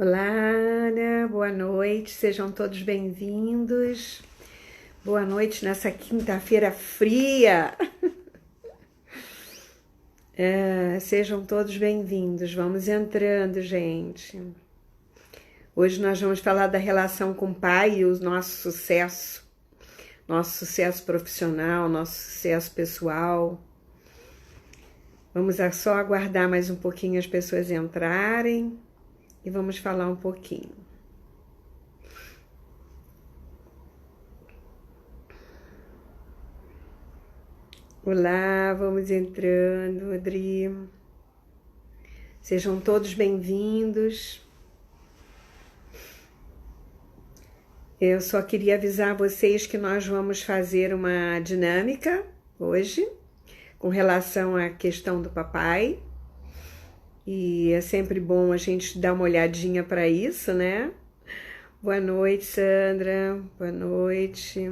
Olá, Ana, boa noite, sejam todos bem-vindos. Boa noite nessa quinta-feira fria. Sejam todos bem-vindos, vamos entrando, gente. Hoje nós vamos falar da relação com o pai e o nosso sucesso profissional, nosso sucesso pessoal. Vamos só aguardar mais um pouquinho as pessoas entrarem. E vamos falar um pouquinho. Olá, vamos entrando, Adri. Sejam todos bem-vindos. Eu só queria avisar vocês que nós vamos fazer uma dinâmica hoje com relação à questão do papai. E é sempre bom a gente dar uma olhadinha para isso, né? Boa noite, Sandra. Boa noite.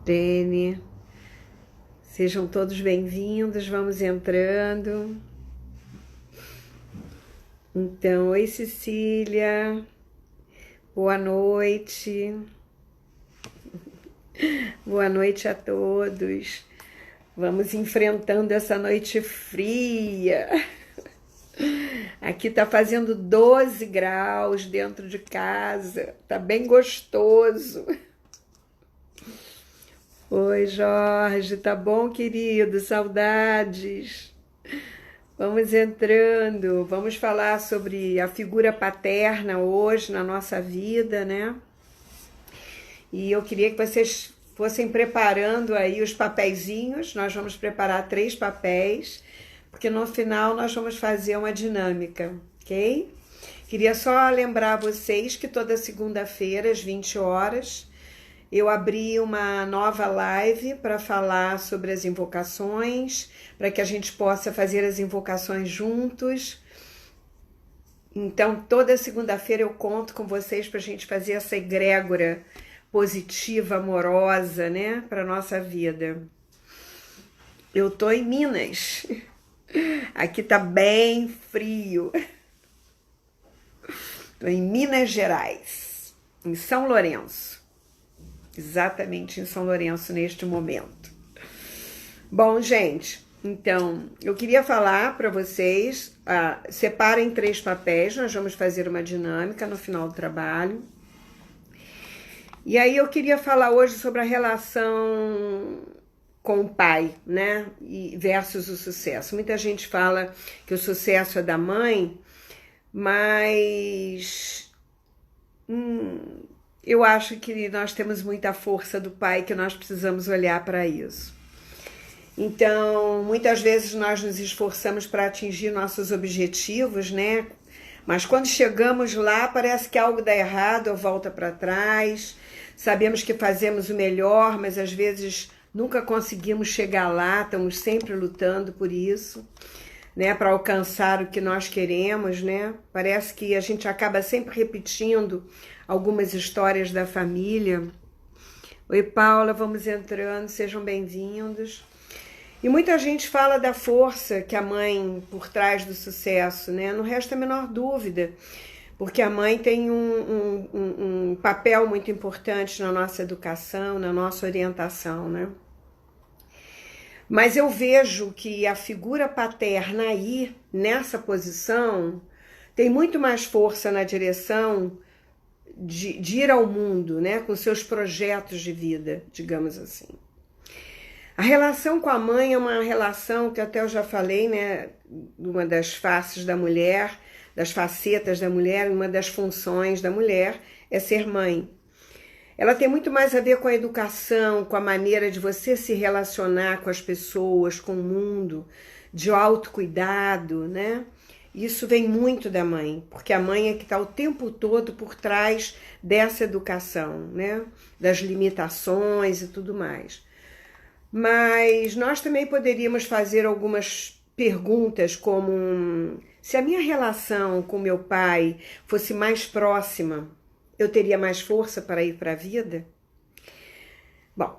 Dene. Sejam todos bem-vindos, vamos entrando. Então, oi, Cecília. Boa noite. Boa noite a todos. Vamos enfrentando essa noite fria. Aqui tá fazendo 12 graus dentro de casa. Tá bem gostoso. Oi, Jorge. Tá bom, querido? Saudades. Vamos entrando. Vamos falar sobre a figura paterna hoje na nossa vida, né? E eu queria que vocês fossem preparando aí os papeizinhos. Nós vamos preparar 3 papéis, porque no final nós vamos fazer uma dinâmica, ok? Queria só lembrar vocês que toda segunda-feira, às 20 horas, eu abri uma nova live para falar sobre as invocações, para que a gente possa fazer as invocações juntos. Então, toda segunda-feira eu conto com vocês para a gente fazer essa egrégora positiva, amorosa, né, para nossa vida. Eu tô em Minas. Aqui tá bem frio. Tô em Minas Gerais, em São Lourenço. Exatamente em São Lourenço neste momento. Bom, gente, então, eu queria falar para vocês, separem 3 papéis, nós vamos fazer uma dinâmica no final do trabalho. E aí eu queria falar hoje sobre a relação com o pai, né? Versus o sucesso. Muita gente fala que o sucesso é da mãe, mas eu acho que nós temos muita força do pai, que nós precisamos olhar para isso. Então, muitas vezes nós nos esforçamos para atingir nossos objetivos, né? Mas quando chegamos lá, parece que algo dá errado ou volta para trás. Sabemos que fazemos o melhor, mas às vezes nunca conseguimos chegar lá, estamos sempre lutando por isso, né, para alcançar o que nós queremos, né? Parece que a gente acaba sempre repetindo algumas histórias da família. Oi, Paula, vamos entrando, sejam bem-vindos. E muita gente fala da força que a mãe por trás do sucesso, né? Não resta a menor dúvida, porque a mãe tem um papel muito importante na nossa educação, na nossa orientação, né? Mas eu vejo que a figura paterna aí, nessa posição, tem muito mais força na direção de ir ao mundo, né? Com seus projetos de vida, digamos assim. A relação com a mãe é uma relação que até eu já falei, né? Uma das faces da mulher, das facetas da mulher, uma das funções da mulher é ser mãe. Ela tem muito mais a ver com a educação, com a maneira de você se relacionar com as pessoas, com o mundo, de autocuidado, né? Isso vem muito da mãe, porque a mãe é que está o tempo todo por trás dessa educação, né? Das limitações e tudo mais. Mas nós também poderíamos fazer algumas perguntas como se a minha relação com meu pai fosse mais próxima, eu teria mais força para ir para a vida? Bom,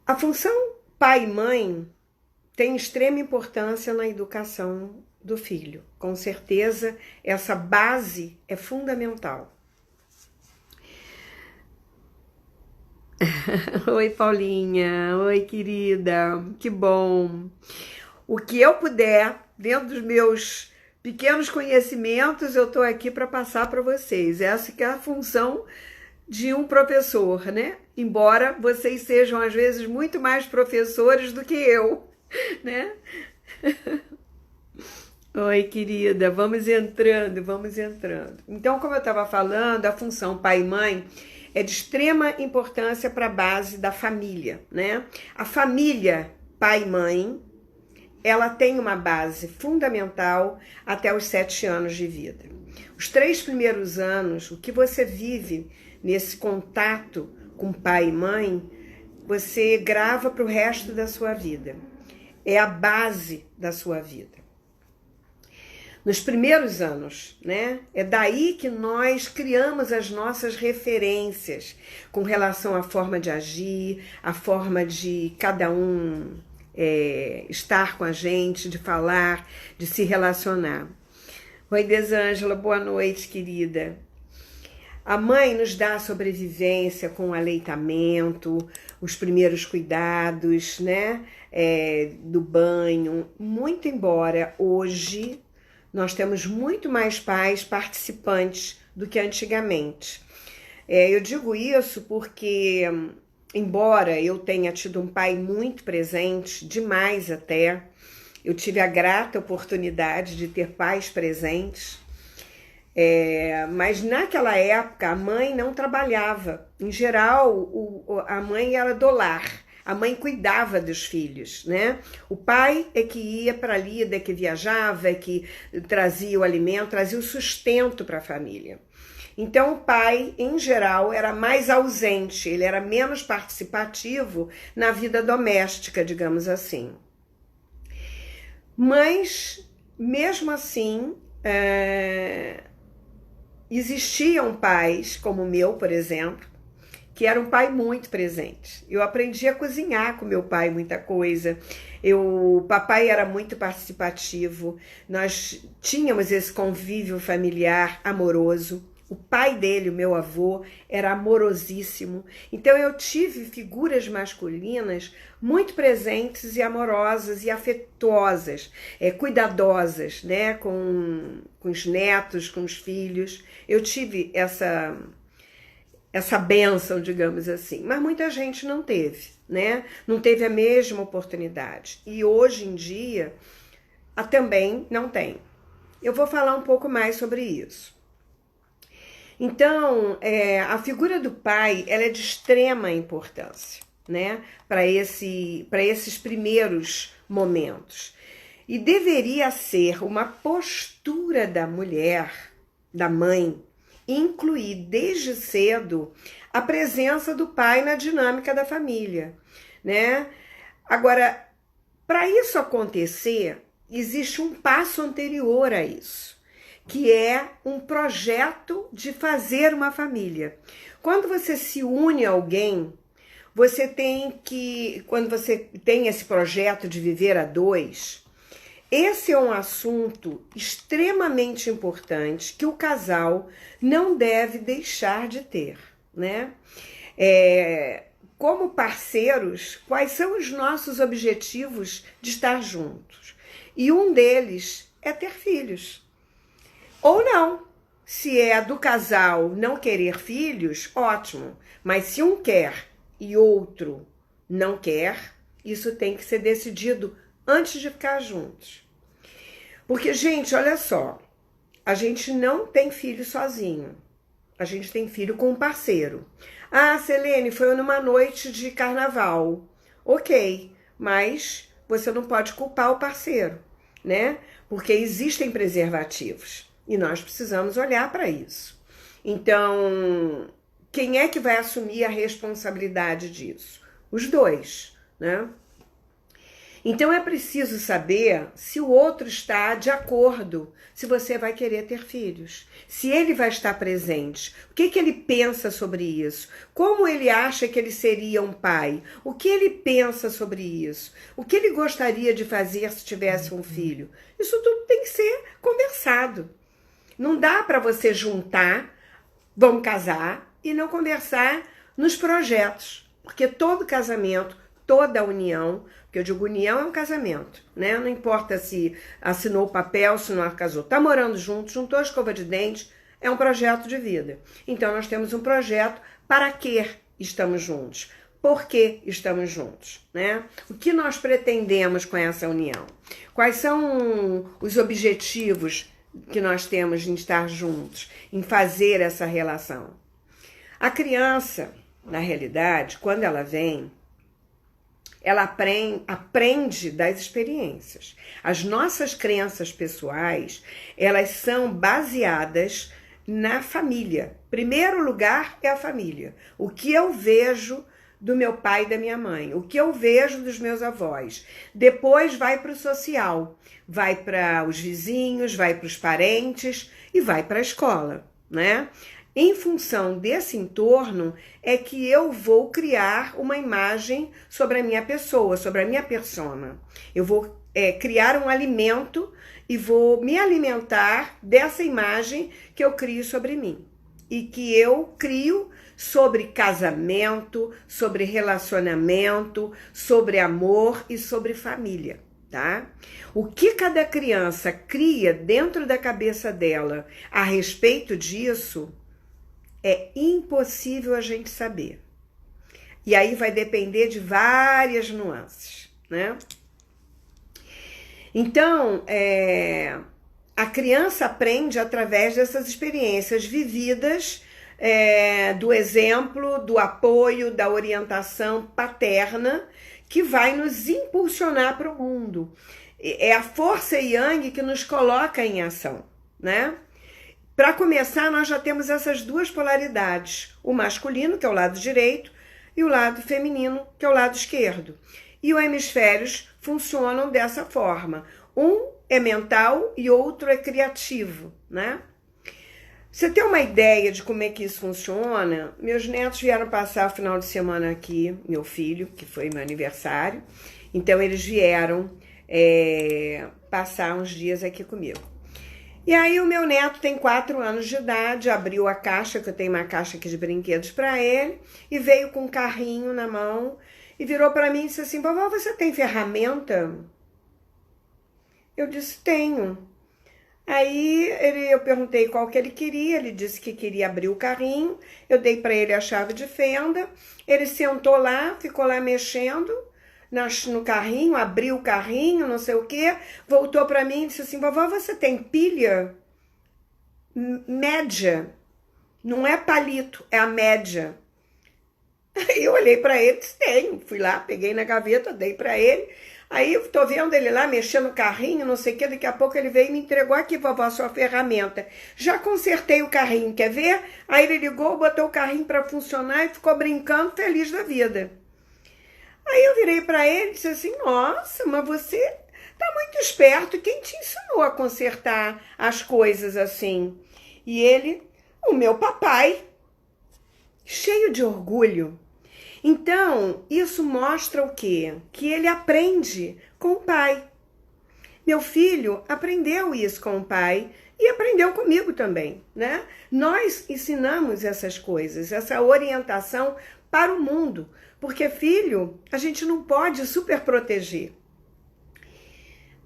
a função pai e mãe tem extrema importância na educação do filho. Com certeza, essa base é fundamental. Oi, Paulinha. Oi, querida. Que bom. O que eu puder, dentro dos meus pequenos conhecimentos, eu estou aqui para passar para vocês. Essa que é a função de um professor, né? Embora vocês sejam, às vezes, muito mais professores do que eu, né? Oi, querida, vamos entrando, vamos entrando. Então, como eu estava falando, a função pai e mãe é de extrema importância para a base da família, né? A família pai e mãe, ela tem uma base fundamental até os 7 anos de vida. Os 3 primeiros anos, o que você vive nesse contato com pai e mãe, você grava para o resto da sua vida. É a base da sua vida. Nos primeiros anos, né? É daí que nós criamos as nossas referências com relação à forma de agir, a forma de cada um estar com a gente, de falar, de se relacionar. Oi, Desângela, boa noite, querida. A mãe nos dá a sobrevivência com o aleitamento, os primeiros cuidados, né? Do banho. Muito embora hoje nós temos muito mais pais participantes do que antigamente. Eu digo isso porque, embora eu tenha tido um pai muito presente, demais até, eu tive a grata oportunidade de ter pais presentes, mas naquela época a mãe não trabalhava. Em geral, a mãe era do lar. A mãe cuidava dos filhos, né? O pai é que ia para a lida, é que viajava, é que trazia o alimento, trazia o sustento para a família. Então, o pai, em geral, era mais ausente, ele era menos participativo na vida doméstica, digamos assim. Mas, mesmo assim, existiam pais, como o meu, por exemplo, que era um pai muito presente. Eu aprendi a cozinhar com meu pai muita coisa. O papai era muito participativo. Nós tínhamos esse convívio familiar amoroso. O pai dele, o meu avô, era amorosíssimo. Então eu tive figuras masculinas muito presentes e amorosas e afetuosas, cuidadosas, né, com os netos, com os filhos. Eu tive essa bênção, digamos assim, mas muita gente não teve, né? Não teve a mesma oportunidade. E hoje em dia, também não tem. Eu vou falar um pouco mais sobre isso. Então, a figura do pai, ela é de extrema importância, né? Para esses primeiros momentos. E deveria ser uma postura da mulher, da mãe, incluir desde cedo a presença do pai na dinâmica da família, né? Agora, para isso acontecer, existe um passo anterior a isso, que é um projeto de fazer uma família. Quando você se une a alguém, quando você tem esse projeto de viver a dois, esse é um assunto extremamente importante que o casal não deve deixar de ter, né? Como parceiros, quais são os nossos objetivos de estar juntos? E um deles é ter filhos. Ou não. Se é do casal não querer filhos, ótimo. Mas se um quer e outro não quer, isso tem que ser decidido antes de ficar juntos. Porque, gente, olha só, a gente não tem filho sozinho, a gente tem filho com um parceiro. Ah, Selene, foi numa noite de carnaval. Ok, mas você não pode culpar o parceiro, né? Porque existem preservativos e nós precisamos olhar para isso. Então, quem é que vai assumir a responsabilidade disso? Os dois, né? Então é preciso saber se o outro está de acordo, se você vai querer ter filhos, se ele vai estar presente, o que ele pensa sobre isso, como ele acha que ele seria um pai, o que ele pensa sobre isso, o que ele gostaria de fazer se tivesse um filho. Isso tudo tem que ser conversado. Não dá para você juntar, vamos casar, e não conversar nos projetos, porque todo casamento, toda união, porque eu digo união é um casamento, né? Não importa se assinou o papel, se não casou. Tá morando junto, juntou a escova de dente, é um projeto de vida. Então nós temos um projeto para que estamos juntos. Por que estamos juntos, né? O que nós pretendemos com essa união? Quais são os objetivos que nós temos em estar juntos, em fazer essa relação? A criança, na realidade, quando ela vem, ela aprende das experiências. As nossas crenças pessoais, elas são baseadas na família. Primeiro lugar é a família. O que eu vejo do meu pai e da minha mãe, o que eu vejo dos meus avós. Depois vai para o social, vai para os vizinhos, vai para os parentes e vai para a escola, né? Em função desse entorno é que eu vou criar uma imagem sobre a minha pessoa, sobre a minha persona. Eu vou criar um alimento e vou me alimentar dessa imagem que eu crio sobre mim. E que eu crio sobre casamento, sobre relacionamento, sobre amor e sobre família, tá? O que cada criança cria dentro da cabeça dela a respeito disso é impossível a gente saber. E aí vai depender de várias nuances, né? Então, a criança aprende através dessas experiências vividas, do exemplo, do apoio, da orientação paterna, que vai nos impulsionar para o mundo. É a força Yang que nos coloca em ação, né? Para começar, nós já temos essas duas polaridades, o masculino, que é o lado direito, e o lado feminino, que é o lado esquerdo. E os hemisférios funcionam dessa forma. Um é mental e outro é criativo, né? Você tem uma ideia de como é que isso funciona? Meus netos vieram passar o final de semana aqui, meu filho, que foi meu aniversário. Então, eles vieram passar uns dias aqui comigo. E aí o meu neto tem 4 anos de idade, abriu a caixa, que eu tenho uma caixa aqui de brinquedos para ele, e veio com um carrinho na mão, e virou para mim e disse assim: vovó, você tem ferramenta? Eu disse: tenho. Aí eu perguntei qual que ele queria, ele disse que queria abrir o carrinho, eu dei para ele a chave de fenda, ele sentou lá, ficou lá mexendo no carrinho, abriu o carrinho, não sei o que, voltou para mim e disse assim: vovó, você tem pilha média? Não é palito, é a média. Aí eu olhei para ele e disse: tenho. Fui lá, peguei na gaveta, dei para ele. Aí eu tô vendo ele lá mexendo no carrinho, não sei o que, daqui a pouco ele veio e me entregou: aqui, vovó, sua ferramenta. Já consertei o carrinho, quer ver? Aí ele ligou, botou o carrinho para funcionar e ficou brincando, feliz da vida. Aí eu virei para ele e disse assim: nossa, mas você tá muito esperto, quem te ensinou a consertar as coisas assim? E ele: o meu papai, cheio de orgulho. Então, isso mostra o quê? Que ele aprende com o pai. Meu filho aprendeu isso com o pai e aprendeu comigo também, né? Nós ensinamos essas coisas, essa orientação para o mundo, porque filho, a gente não pode super proteger.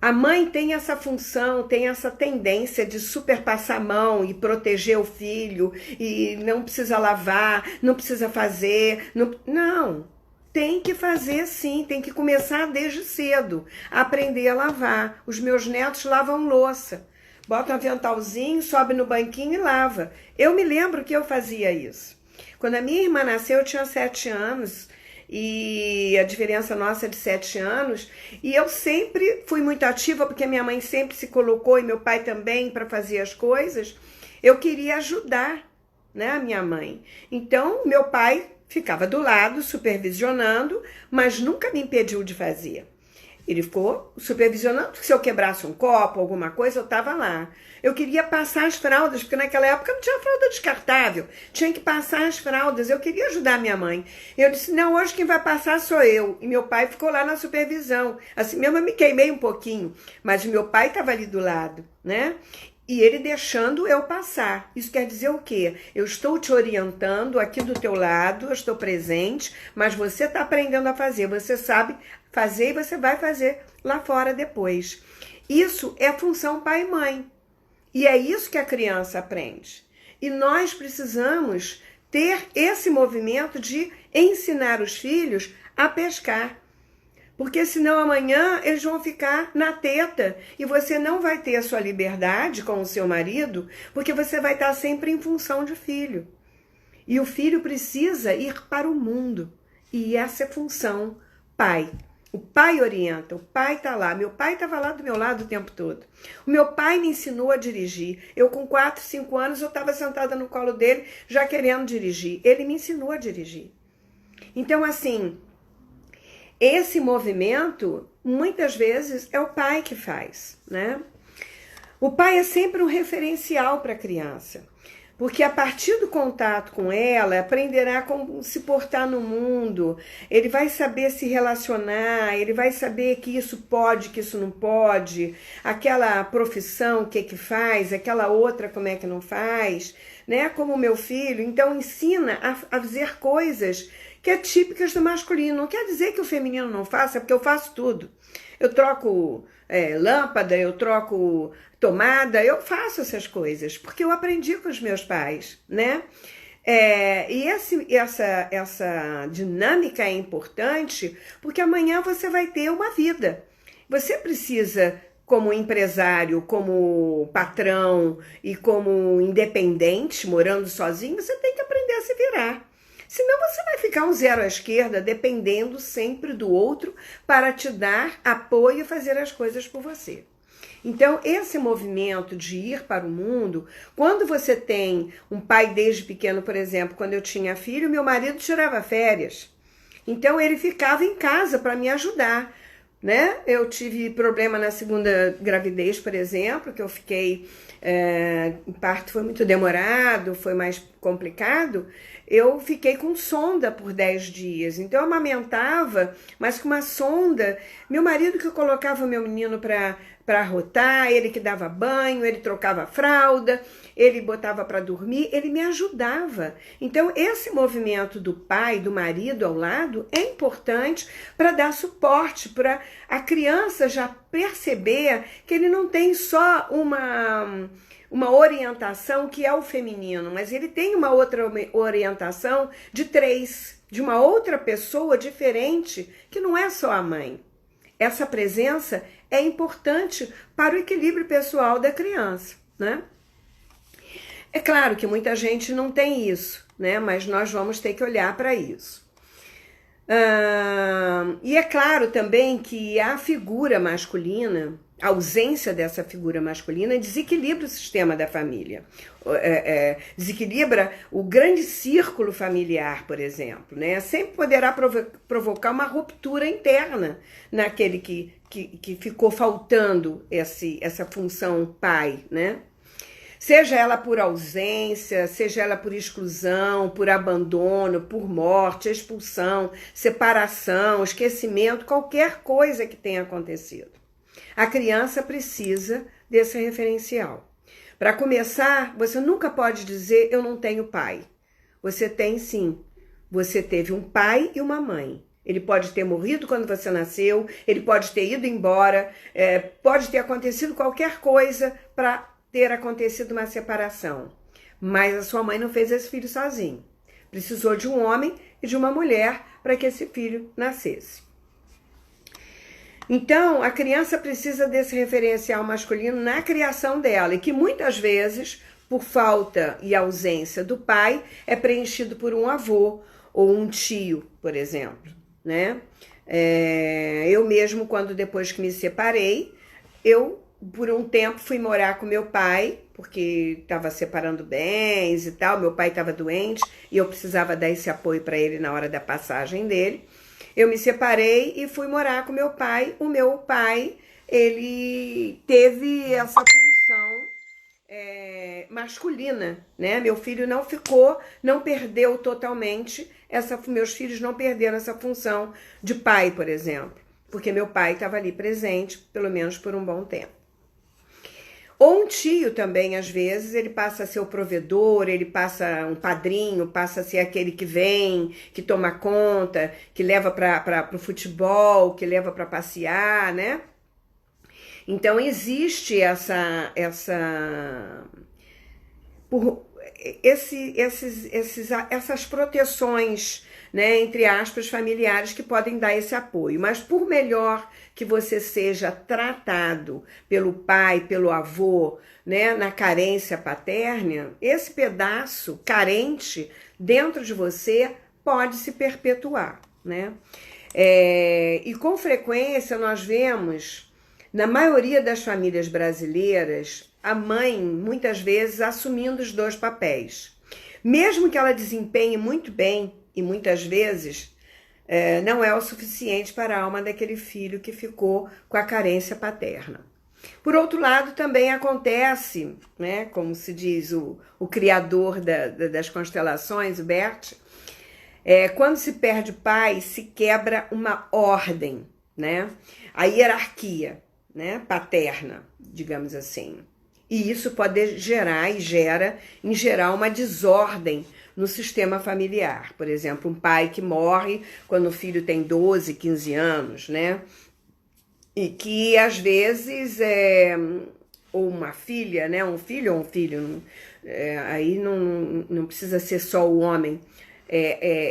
A mãe tem essa função, tem essa tendência de super passar a mão e proteger o filho, e não precisa lavar, não precisa fazer. Não, tem que fazer sim, tem que começar desde cedo, a aprender a lavar. Os meus netos lavam louça, bota um aventalzinho, sobe no banquinho e lava. Eu me lembro que eu fazia isso. Quando a minha irmã nasceu, eu tinha 7 anos, e a diferença nossa é de 7 anos, e eu sempre fui muito ativa, porque minha mãe sempre se colocou, e meu pai também, para fazer as coisas. Eu queria ajudar, né, a minha mãe. Então, meu pai ficava do lado, supervisionando, mas nunca me impediu de fazer. Ele ficou supervisionando, porque se eu quebrasse um copo, alguma coisa, eu estava lá. Eu queria passar as fraldas, porque naquela época não tinha fralda descartável. Tinha que passar as fraldas. Eu queria ajudar minha mãe. Eu disse, não, hoje quem vai passar sou eu. E meu pai ficou lá na supervisão. Assim mesmo eu me queimei um pouquinho, mas o meu pai estava ali do lado, né? E ele deixando eu passar. Isso quer dizer o quê? Eu estou te orientando aqui do teu lado, eu estou presente, mas você está aprendendo a fazer. Você sabe fazer e você vai fazer lá fora depois. Isso é função pai e mãe. E é isso que a criança aprende. E nós precisamos ter esse movimento de ensinar os filhos a pescar. Porque senão amanhã eles vão ficar na teta e você não vai ter a sua liberdade com o seu marido, porque você vai estar sempre em função de filho. E o filho precisa ir para o mundo. E essa é função pai. O pai orienta, o pai está lá. Meu pai estava lá do meu lado o tempo todo. O meu pai me ensinou a dirigir. Eu com 4, 5 anos eu estava sentada no colo dele já querendo dirigir. Ele me ensinou a dirigir. Então assim, esse movimento, muitas vezes, é o pai que faz, né? O pai é sempre um referencial para a criança, porque a partir do contato com ela, aprenderá como se portar no mundo, ele vai saber se relacionar, ele vai saber que isso pode, que isso não pode, aquela profissão, o que que faz, aquela outra, como é que não faz, né? Como o meu filho, então ensina a fazer coisas que é típicas do masculino. Não quer dizer que o feminino não faça, porque eu faço tudo. Eu troco lâmpada, eu troco tomada, eu faço essas coisas, porque eu aprendi com os meus pais, né? E essa dinâmica é importante, porque amanhã você vai ter uma vida. Você precisa, como empresário, como patrão e como independente, morando sozinho, você tem que aprender a se virar. Senão você vai ficar um zero à esquerda, dependendo sempre do outro para te dar apoio e fazer as coisas por você. Então, esse movimento de ir para o mundo, quando você tem um pai desde pequeno, por exemplo, quando eu tinha filho, meu marido tirava férias. Então, ele ficava em casa para me ajudar, né? Eu tive problema na segunda gravidez, por exemplo, que eu fiquei... o parto foi muito demorado, foi mais complicado, eu fiquei com sonda por 10 dias. Então eu amamentava, mas com uma sonda. Meu marido que colocava o meu menino para arrotar, ele que dava banho, ele trocava a fralda, ele botava para dormir, ele me ajudava. Então esse movimento do pai, do marido ao lado é importante para dar suporte, para a criança já perceber que ele não tem só uma orientação que é o feminino, mas ele tem uma outra orientação de 3, de uma outra pessoa diferente, que não é só a mãe. Essa presença é importante para o equilíbrio pessoal da criança, né? É claro que muita gente não tem isso, né? Mas nós vamos ter que olhar para isso. E é claro também que a figura masculina, a ausência dessa figura masculina desequilibra o sistema da família, desequilibra o grande círculo familiar, por exemplo, né? Sempre poderá provocar uma ruptura interna naquele que ficou faltando essa função pai, né? Seja ela por ausência, seja ela por exclusão, por abandono, por morte, expulsão, separação, esquecimento, qualquer coisa que tenha acontecido. A criança precisa desse referencial. Para começar, você nunca pode dizer eu não tenho pai. Você tem sim. Você teve um pai e uma mãe. Ele pode ter morrido quando você nasceu, ele pode ter ido embora, pode ter acontecido qualquer coisa para ter acontecido uma separação. Mas a sua mãe não fez esse filho sozinho. Precisou de um homem e de uma mulher para que esse filho nascesse. Então, a criança precisa desse referencial masculino na criação dela, e que muitas vezes, por falta e ausência do pai, é preenchido por um avô ou um tio, por exemplo, né? Eu mesmo, quando depois que me separei, eu por um tempo fui morar com meu pai, porque estava separando bens e tal, meu pai estava doente e eu precisava dar esse apoio para ele na hora da passagem dele. eu me separei e fui morar com meu pai. O meu pai, ele teve essa função masculina, né? Meu filho não ficou, não perdeu totalmente meus filhos não perderam essa função de pai, por exemplo, porque meu pai estava ali presente, pelo menos por um bom tempo. Ou um tio também, às vezes, ele passa a ser o provedor, ele passa um padrinho, passa a ser aquele que vem, que toma conta, que leva para o futebol, que leva para passear, né? Então, existe essas proteções, né, entre aspas, familiares que podem dar esse apoio. Mas por melhor que você seja tratado pelo pai, pelo avô, né, na carência paterna, esse pedaço carente dentro de você pode se perpetuar, né? E com frequência nós vemos, na maioria das famílias brasileiras, a mãe, muitas vezes, assumindo os dois papéis. Mesmo que ela desempenhe muito bem, e muitas vezes não é o suficiente para a alma daquele filho que ficou com a carência paterna. Por outro lado, também acontece, né, como se diz o criador das constelações, o Bert, quando se perde pai, se quebra uma ordem, né? A hierarquia, né, paterna, digamos assim. E isso pode gerar e gera, em geral, uma desordem no sistema familiar. Por exemplo, um pai que morre quando o filho tem 12, 15 anos, né? E que, às vezes, ou uma filha, né? Um filho ou um filho, aí não precisa ser só o homem.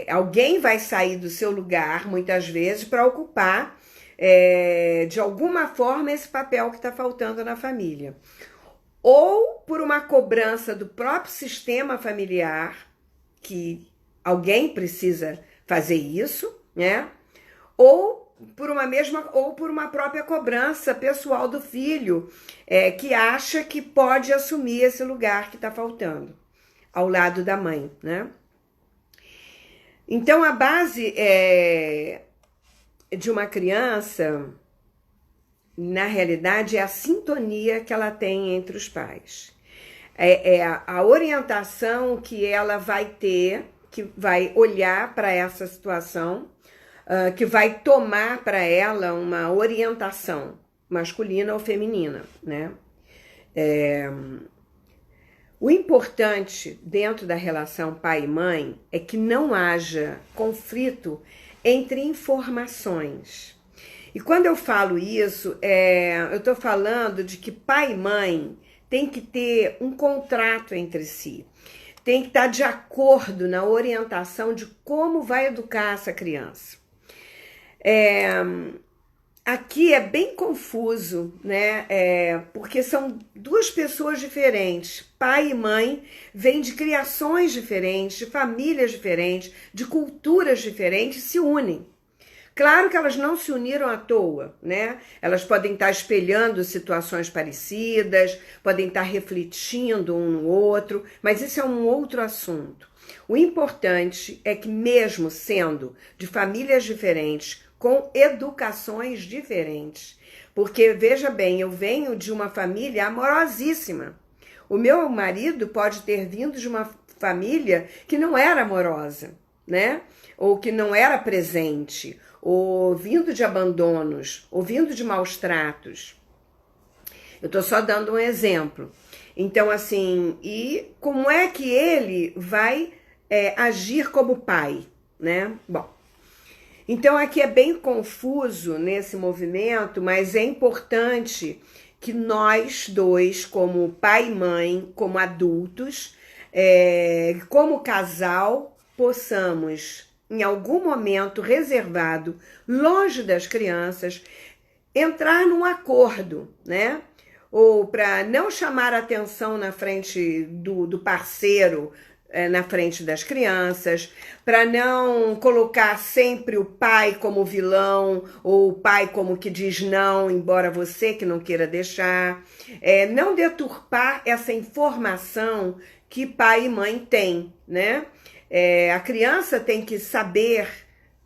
Alguém vai sair do seu lugar, muitas vezes, para ocupar, de alguma forma, esse papel que está faltando na família. Ou por uma cobrança do próprio sistema familiar, que alguém precisa fazer isso, né? Ou por uma própria cobrança pessoal do filho, que acha que pode assumir esse lugar que está faltando, ao lado da mãe, né? Então, a base de uma criança, na realidade, é a sintonia que ela tem entre os pais. A orientação que ela vai ter, que vai olhar para essa situação, que vai tomar para ela uma orientação masculina ou feminina, né? O importante dentro da relação pai e mãe é que não haja conflito entre informações. E quando eu falo isso, eu estou falando de que pai e mãe tem que ter um contrato entre si. Tem que estar de acordo na orientação de como vai educar essa criança. Aqui é bem confuso, né? Porque são duas pessoas diferentes. Pai e mãe vêm de criações diferentes, de famílias diferentes, de culturas diferentes, se unem. Claro que elas não se uniram à toa, né? Elas podem estar espelhando situações parecidas, podem estar refletindo um no outro, mas isso é um outro assunto. O importante é que, mesmo sendo de famílias diferentes, com educações diferentes, porque, veja bem, eu venho de uma família amorosíssima. O meu marido pode ter vindo de uma família que não era amorosa, né? Ou que não era presente, ou vindo de abandonos, ou vindo de maus tratos. Eu estou só dando um exemplo. Então, assim, e como é que ele vai agir como pai, né? Bom, então aqui é bem confuso nesse movimento, mas é importante que nós dois, como pai e mãe, como adultos, como casal, possamos, em algum momento reservado, longe das crianças, entrar num acordo, né? Ou para não chamar atenção na frente do parceiro, na frente das crianças, para não colocar sempre o pai como vilão, ou o pai como que diz não, embora você que não queira deixar, não deturpar essa informação que pai e mãe têm, né? A criança tem que saber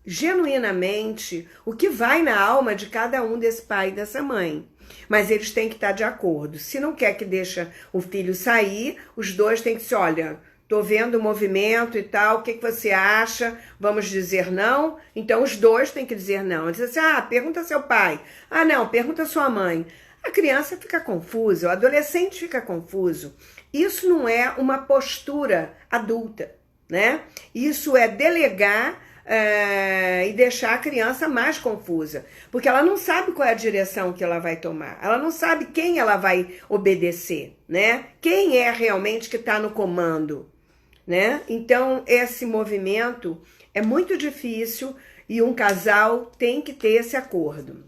genuinamente o que vai na alma de cada um desse pai e dessa mãe. Mas eles têm que estar de acordo. Se não quer que deixa o filho sair, os dois têm que se, olha, tô vendo o movimento e tal, o que você acha? Vamos dizer não? Então os dois têm que dizer não. Diz assim, pergunta seu pai. Não, pergunta sua mãe. A criança fica confusa, o adolescente fica confuso. Isso não é uma postura adulta, né? Isso é delegar e deixar a criança mais confusa, porque ela não sabe qual é a direção que ela vai tomar, ela não sabe quem ela vai obedecer, né? Quem é realmente que está no comando, né? Então esse movimento é muito difícil e um casal tem que ter esse acordo.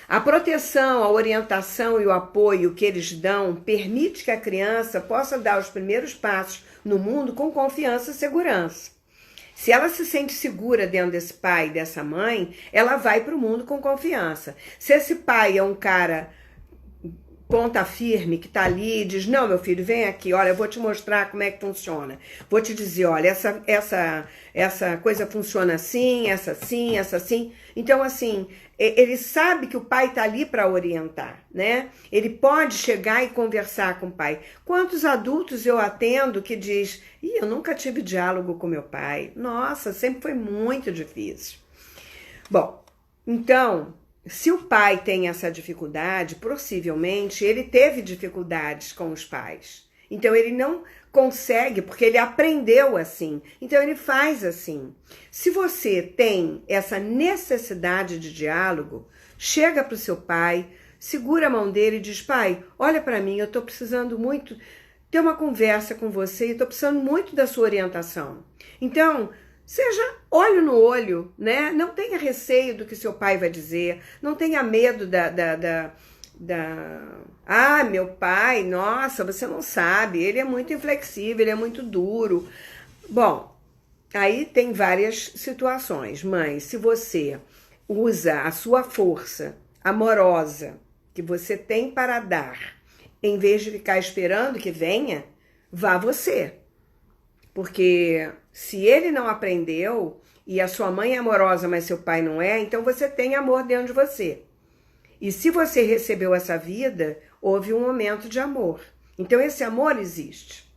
A proteção, a orientação e o apoio que eles dão permite que a criança possa dar os primeiros passos no mundo com confiança e segurança. Se ela se sente segura dentro desse pai e dessa mãe, ela vai para o mundo com confiança. Se esse pai é um cara ponta firme, que tá ali e diz, não, meu filho, vem aqui, olha, eu vou te mostrar como é que funciona. Vou te dizer, olha, essa coisa funciona assim, essa assim, essa assim. Então, assim, ele sabe que o pai tá ali para orientar, né? Ele pode chegar e conversar com o pai. Quantos adultos eu atendo que diz, eu nunca tive diálogo com meu pai. Nossa, sempre foi muito difícil. Bom, então, se o pai tem essa dificuldade, possivelmente ele teve dificuldades com os pais. Então ele não consegue, porque ele aprendeu assim. Então ele faz assim. Se você tem essa necessidade de diálogo, chega para o seu pai, segura a mão dele e diz, pai, olha para mim, eu estou precisando muito ter uma conversa com você e estou precisando muito da sua orientação. Então, seja olho no olho, né? Não tenha receio do que seu pai vai dizer, não tenha medo meu pai, nossa, você não sabe, ele é muito inflexível, ele é muito duro. Bom, aí tem várias situações, mas se você usa a sua força amorosa que você tem para dar, em vez de ficar esperando que venha, vá você. Porque se ele não aprendeu e a sua mãe é amorosa, mas seu pai não é, então você tem amor dentro de você. E se você recebeu essa vida, houve um momento de amor. Então esse amor existe.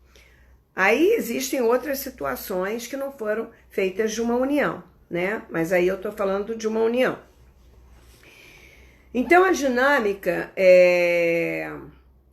Aí existem outras situações que não foram feitas de uma união, né? Mas aí eu estou falando de uma união. Então a dinâmica é...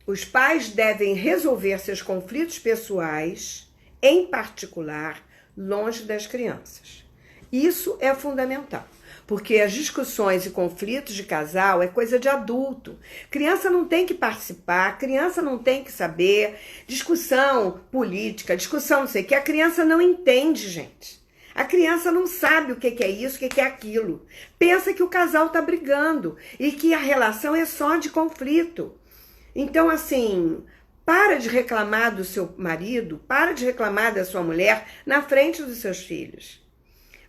Os pais devem resolver seus conflitos pessoais, em particular, longe das crianças. Isso é fundamental, porque as discussões e conflitos de casal é coisa de adulto. Criança não tem que participar, criança não tem que saber. Discussão política, discussão não sei o que, a criança não entende, gente. A criança não sabe o que é isso, o que é aquilo. Pensa que o casal está brigando e que a relação é só de conflito. Então, assim, para de reclamar do seu marido, para de reclamar da sua mulher na frente dos seus filhos.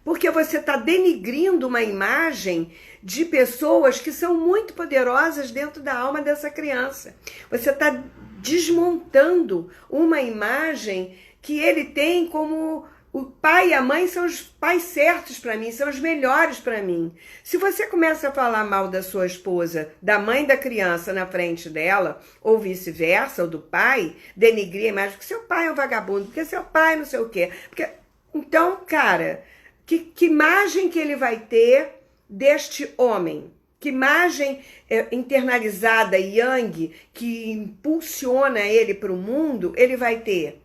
Porque você está denigrindo uma imagem de pessoas que são muito poderosas dentro da alma dessa criança. Você está desmontando uma imagem que ele tem como o pai e a mãe são os pais certos para mim, são os melhores para mim. Se você começa a falar mal da sua esposa, da mãe da criança na frente dela, ou vice-versa, ou do pai, denigrir a imagem, porque seu pai é um vagabundo, porque seu pai não sei o quê. Então, cara, que imagem que ele vai ter deste homem? Que imagem internalizada, yang, que impulsiona ele para o mundo, ele vai ter?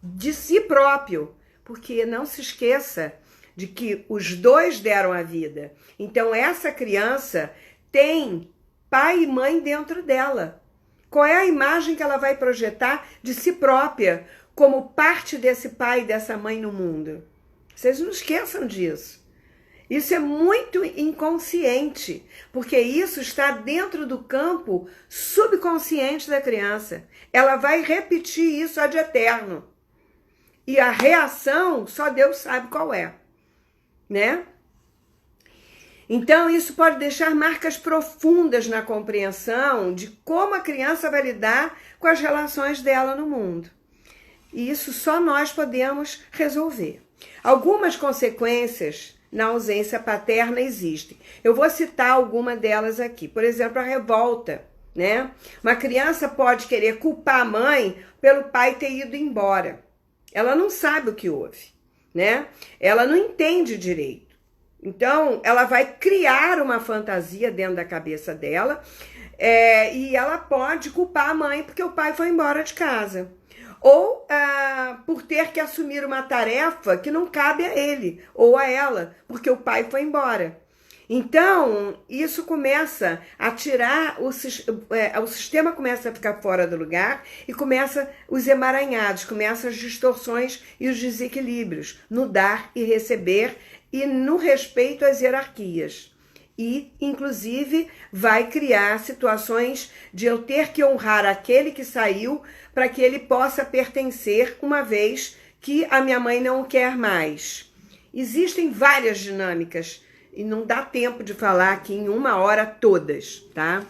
De si próprio. Porque não se esqueça de que os dois deram a vida. Então essa criança tem pai e mãe dentro dela. Qual é a imagem que ela vai projetar de si própria como parte desse pai e dessa mãe no mundo? Vocês não esqueçam disso. Isso é muito inconsciente, porque isso está dentro do campo subconsciente da criança. Ela vai repetir isso ad eterno. E a reação, só Deus sabe qual é, né? Então, isso pode deixar marcas profundas na compreensão de como a criança vai lidar com as relações dela no mundo. E isso só nós podemos resolver. Algumas consequências na ausência paterna existem. Eu vou citar alguma delas aqui. Por exemplo, a revolta, né? Uma criança pode querer culpar a mãe pelo pai ter ido embora. Ela não sabe o que houve, né? Ela não entende direito. Então, ela vai criar uma fantasia dentro da cabeça dela, e ela pode culpar a mãe porque o pai foi embora de casa. Ou por ter que assumir uma tarefa que não cabe a ele ou a ela, porque o pai foi embora. Então, isso começa a tirar, o sistema começa a ficar fora do lugar e começa os emaranhados, começam as distorções e os desequilíbrios no dar e receber e no respeito às hierarquias. E, inclusive, vai criar situações de eu ter que honrar aquele que saiu para que ele possa pertencer, uma vez que a minha mãe não o quer mais. Existem várias dinâmicas e não dá tempo de falar aqui em uma hora todas, tá?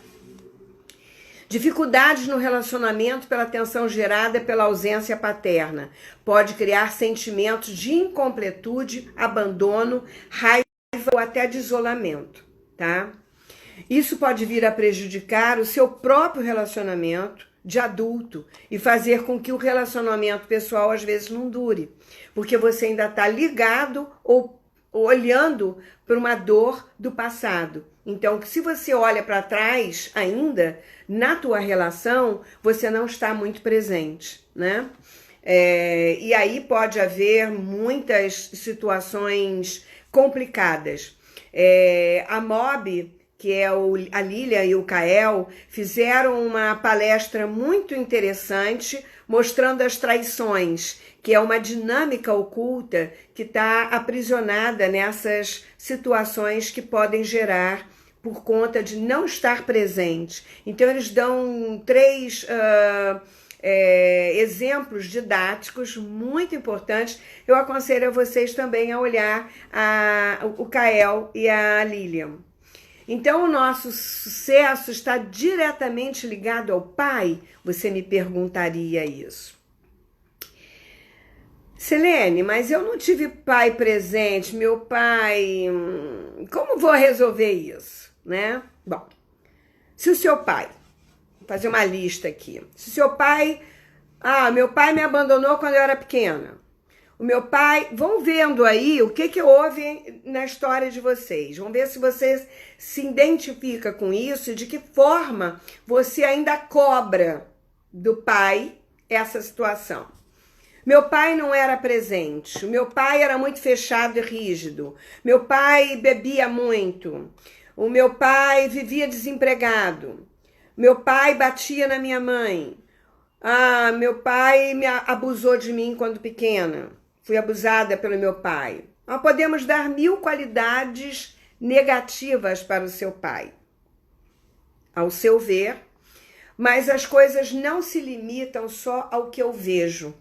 Dificuldades no relacionamento pela tensão gerada pela ausência paterna. Pode criar sentimentos de incompletude, abandono, raiva ou até de isolamento. Tá? Isso pode vir a prejudicar o seu próprio relacionamento de adulto e fazer com que o relacionamento pessoal às vezes não dure, porque você ainda está ligado ou olhando para uma dor do passado. Então, se você olha para trás ainda, na tua relação, você não está muito presente, né? E aí pode haver muitas situações complicadas. A MOB, que é a Lilian e o Kael, fizeram uma palestra muito interessante mostrando as traições, que é uma dinâmica oculta que está aprisionada nessas situações que podem gerar por conta de não estar presente. Então eles dão 3 exemplos didáticos muito importantes. Eu aconselho a vocês também a olhar o Kael e a Lilian. Então, o nosso sucesso está diretamente ligado ao pai? Você me perguntaria isso. Selene, mas eu não tive pai presente, meu pai... Como vou resolver isso, né? Bom, se o seu pai... Vou fazer uma lista aqui. Se o seu pai... meu pai me abandonou quando eu era pequena. O meu pai... Vão vendo aí o que houve na história de vocês. Vamos ver se você se identifica com isso e de que forma você ainda cobra do pai essa situação. Meu pai não era presente. O meu pai era muito fechado e rígido. Meu pai bebia muito. O meu pai vivia desempregado. Meu pai batia na minha mãe. Meu pai me abusou de mim quando pequena. Fui abusada pelo meu pai. Nós podemos dar 1000 qualidades negativas para o seu pai, ao seu ver, mas as coisas não se limitam só ao que eu vejo.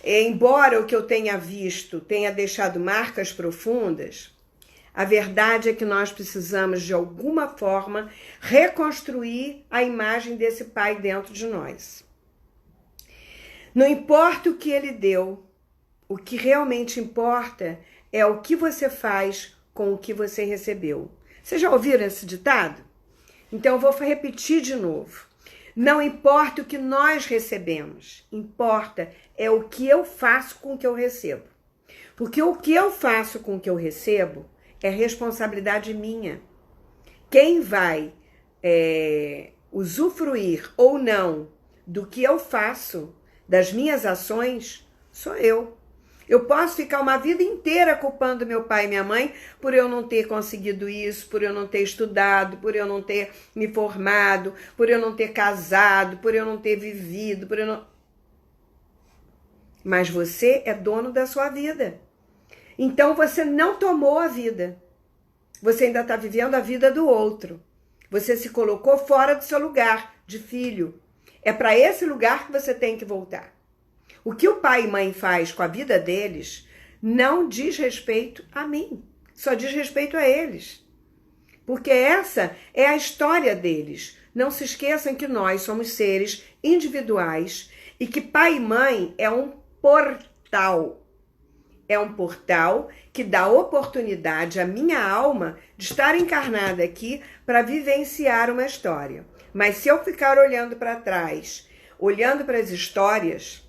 Embora o que eu tenha visto tenha deixado marcas profundas, a verdade é que nós precisamos, de alguma forma, reconstruir a imagem desse pai dentro de nós. Não importa o que ele deu, o que realmente importa é o que você faz com o que você recebeu. Vocês já ouviram esse ditado? Então eu vou repetir de novo. Não importa o que nós recebemos, importa é o que eu faço com o que eu recebo. Porque o que eu faço com o que eu recebo é responsabilidade minha. Quem vai usufruir ou não do que eu faço, das minhas ações, sou eu. Eu posso ficar uma vida inteira culpando meu pai e minha mãe por eu não ter conseguido isso, por eu não ter estudado, por eu não ter me formado, por eu não ter casado, por eu não ter vivido, por eu não... Mas você é dono da sua vida. Então você não tomou a vida. Você ainda está vivendo a vida do outro. Você se colocou fora do seu lugar de filho. É para esse lugar que você tem que voltar. O que o pai e mãe faz com a vida deles não diz respeito a mim, só diz respeito a eles. Porque essa é a história deles. Não se esqueçam que nós somos seres individuais e que pai e mãe é um portal. é um portal que dá oportunidade à minha alma de estar encarnada aqui para vivenciar uma história. Mas se eu ficar olhando para trás, olhando para as histórias,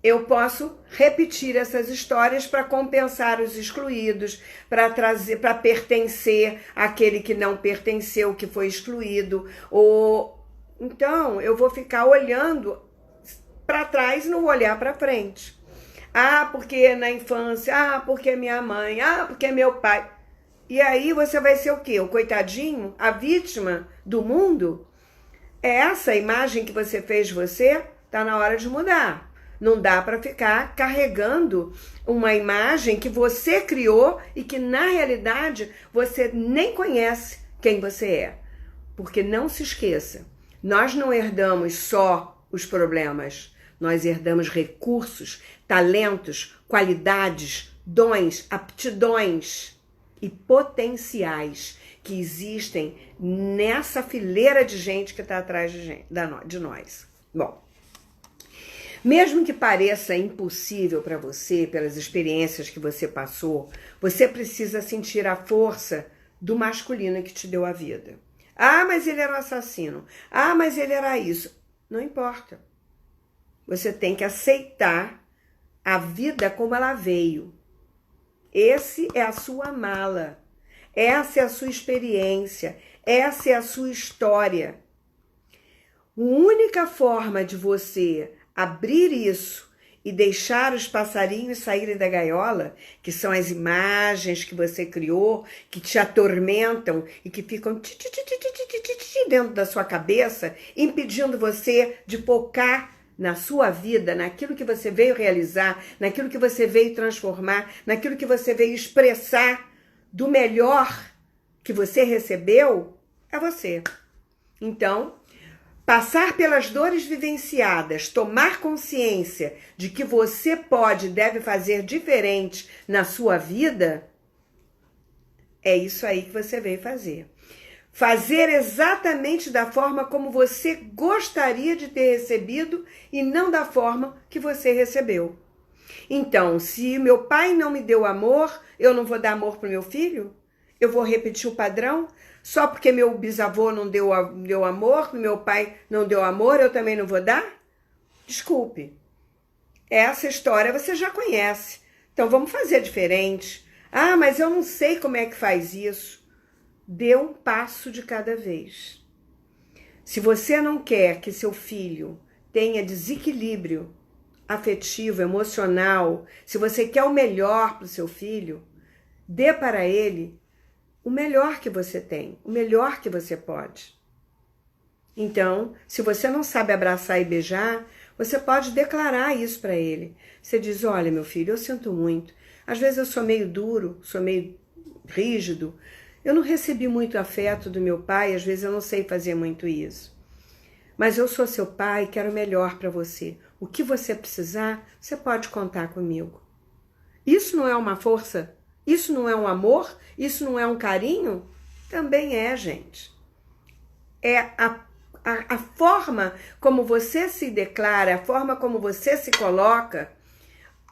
eu posso repetir essas histórias para compensar os excluídos, para trazer, para pertencer àquele que não pertenceu, que foi excluído. Então, eu vou ficar olhando para trás e não vou olhar para frente. Ah, porque na infância, ah, porque minha mãe, ah, porque meu pai. E aí você vai ser o quê? O coitadinho? A vítima do mundo? É essa imagem que você fez de você? Tá na hora de mudar. Não dá para ficar carregando uma imagem que você criou e que na realidade você nem conhece quem você é. Porque não se esqueça, nós não herdamos só os problemas, nós herdamos recursos, talentos, qualidades, dons, aptidões e potenciais que existem nessa fileira de gente que está atrás de nós. Bom, mesmo que pareça impossível para você, pelas experiências que você passou, você precisa sentir a força do masculino que te deu a vida. Ah, mas ele era um assassino. Ah, mas ele era isso. Não importa. Você tem que aceitar a vida como ela veio. Esse é a sua mala. Essa é a sua experiência. Essa é a sua história. A única forma de você abrir isso e deixar os passarinhos saírem da gaiola, que são as imagens que você criou, que te atormentam e que ficam dentro da sua cabeça, impedindo você de focar na sua vida, naquilo que você veio realizar, naquilo que você veio transformar, naquilo que você veio expressar do melhor que você recebeu, é você. Então, passar pelas dores vivenciadas, tomar consciência de que você pode e deve fazer diferente na sua vida, é isso aí que você veio fazer. Fazer exatamente da forma como você gostaria de ter recebido e não da forma que você recebeu. Então, se meu pai não me deu amor, eu não vou dar amor para o meu filho? Eu vou repetir o padrão? Só porque meu bisavô não deu amor, meu pai não deu amor, eu também não vou dar? Desculpe. Essa história você já conhece. Então vamos fazer diferente. Ah, mas eu não sei como é que faz isso. Dê um passo de cada vez. Se você não quer que seu filho tenha desequilíbrio afetivo, emocional, se você quer o melhor para o seu filho, dê para ele o melhor que você tem, o melhor que você pode. Então, se você não sabe abraçar e beijar, você pode declarar isso para ele. Você diz, olha, meu filho, eu sinto muito. Às vezes eu sou meio duro, sou meio rígido. Eu não recebi muito afeto do meu pai, às vezes eu não sei fazer muito isso. Mas eu sou seu pai e quero o melhor para você. O que você precisar, você pode contar comigo. Isso não é uma força? Isso não é um amor? Isso não é um carinho? Também é, gente. É a forma como você se declara, a forma como você se coloca.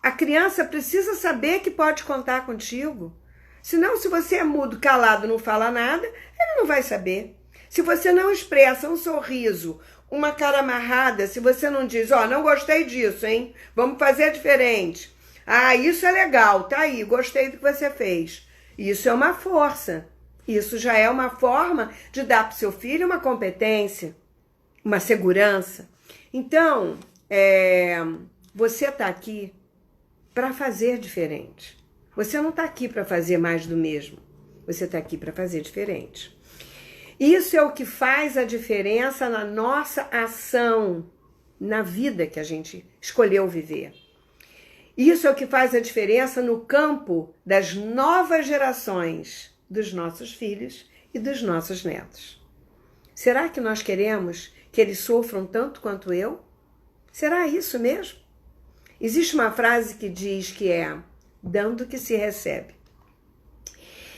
A criança precisa saber que pode contar contigo. Senão, se você é mudo, calado, não fala nada, ele não vai saber. Se você não expressa um sorriso, uma cara amarrada, se você não diz, ó, não gostei disso, hein? Vamos fazer diferente. Ah, isso é legal, tá aí, gostei do que você fez. Isso é uma força. Isso já é uma forma de dar para o seu filho uma competência, uma segurança. Então, você está aqui para fazer diferente. Você não está aqui para fazer mais do mesmo. Você está aqui para fazer diferente. Isso é o que faz a diferença na nossa ação, na vida que a gente escolheu viver. Isso é o que faz a diferença no campo das novas gerações, dos nossos filhos e dos nossos netos. Será que nós queremos que eles sofram tanto quanto eu? Será isso mesmo? Existe uma frase que diz que é dando que se recebe.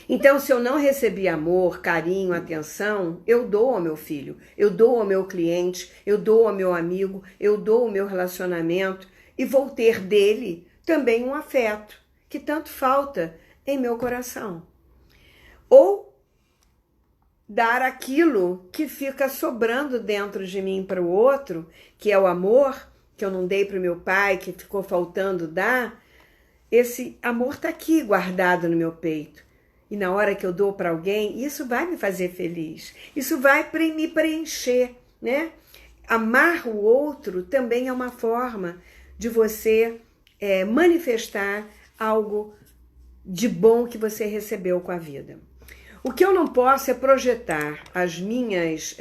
Então, se eu não recebi amor, carinho, atenção, eu dou ao meu filho, eu dou ao meu cliente, eu dou ao meu amigo, eu dou ao meu relacionamento e vou ter dele também um afeto que tanto falta em meu coração. Ou dar aquilo que fica sobrando dentro de mim para o outro, que é o amor, que eu não dei para o meu pai, que ficou faltando dar. Esse amor está aqui guardado no meu peito. E na hora que eu dou para alguém, isso vai me fazer feliz. Isso vai me preencher, né? Amar o outro também é uma forma de você manifestar algo de bom que você recebeu com a vida. O que eu não posso é projetar as minhas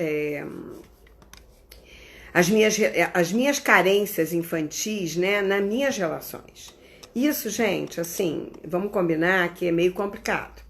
carências infantis, né, nas minhas relações. Isso, gente, assim, vamos combinar que é meio complicado,